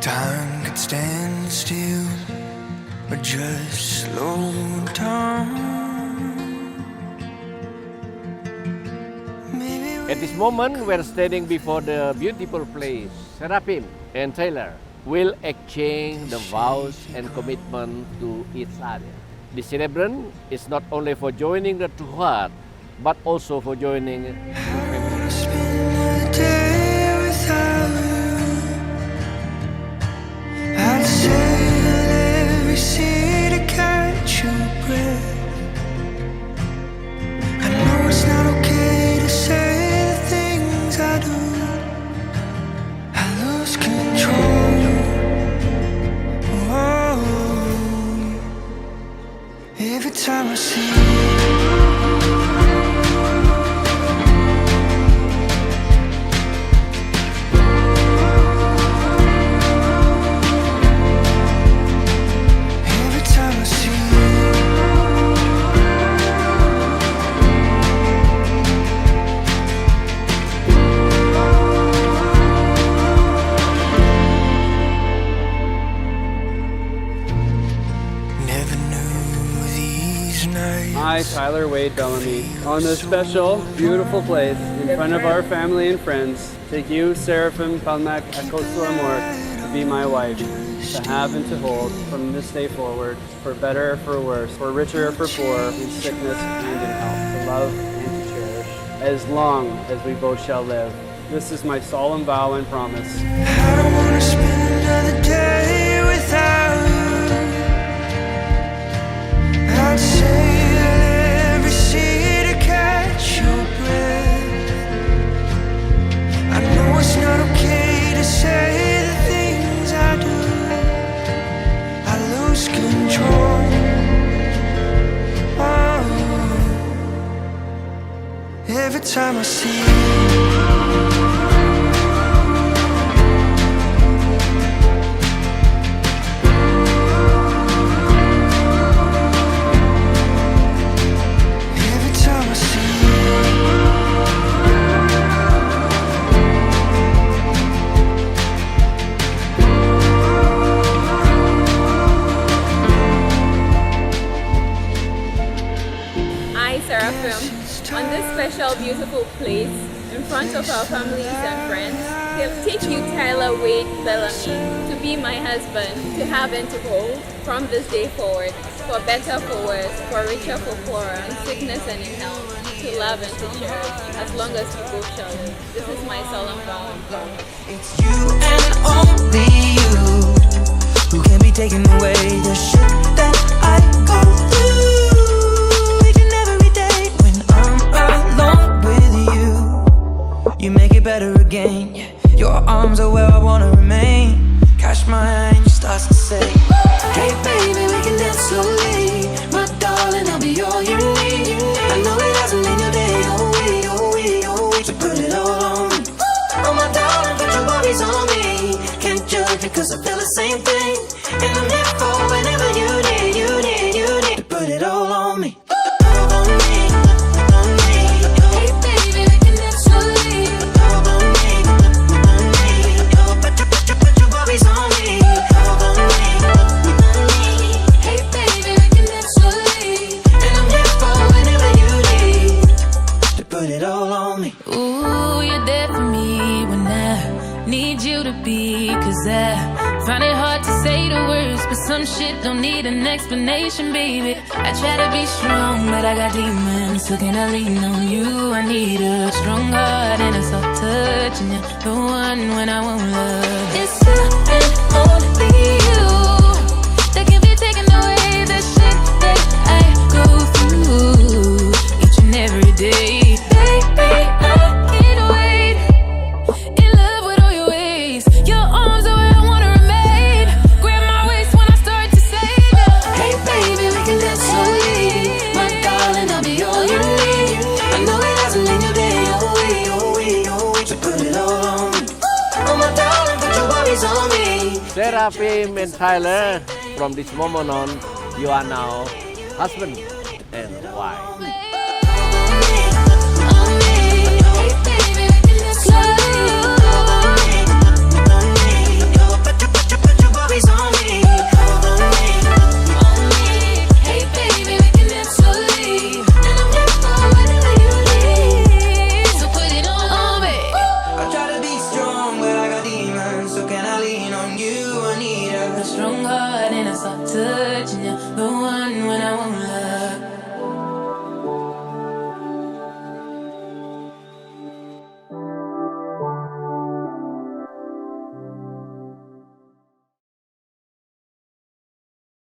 Time could stand still or just slow down. At this moment, we're standing before the beautiful place. Seraphim and Taylor will exchange the vows and commitment to each other. The celebrant is not only for joining the two hearts, but also for joining the family. Spend a day without you. I'd sail every sea to catch your breath. I know it's not okay to say the things I do. I lose control. Oh, every time I see you. I, Tyler Wade Bellamy, on this special, beautiful place in front of our family and friends, take you, Seraphim, Palmak, Akosu Amor, to be my wife, to have and to hold from this day forward, for better or for worse, for richer or for poorer, in sickness and in health, to love and to cherish, as long as we both shall live. This is my solemn vow and promise. I don't wanna spend another day without you. I'd sail every sea to catch your breath. I know it's not okay to say the things I do. I lose control. Oh, every time I see you. Seraphim, on this special beautiful place in front of our families and friends, he'll take you, Tyler Wade Bellamy, to be my husband, to have and to hold from this day forward, for better, for worse, for richer, for poorer, in sickness and in health, to love and to cherish, as long as we both shall live. This is my solemn vow and promise. It's you and only you who can be taking away the shit that I go through. You make it better again, yeah. Your arms are where I wanna remain. Catch my hand, you start to say, hey baby, we can dance slowly. My darling, I'll be all you need. I know it hasn't been your day, oh we. So put it all on me. Oh my darling, put your worries on me. Can't judge me cause I feel the same thing. And I'm here for whenever you need to put it all on me. Find it hard to say the words, but some shit don't need an explanation, baby. I try to be strong, but I got demons, so can I lean on you? I need a strong heart and a soft touch, and you're the one when I won't love. It's you and only you that can be taking away the shit that I go through each and every day. Baby, I can't wait. In love with all your ways, your arms are where I wanna remain. Grab my waist when I start to say no. Hey baby, we can dance slowly. My darling, I'll be all you need. I know it hasn't been your day, oh we. So put it all on me. Oh my darling, put your worries on me. Seraphim and Tyler, from this moment on, you are now husband and wife. Hey baby, we can dance slowly. strong heart and I start touching you. The one when I won't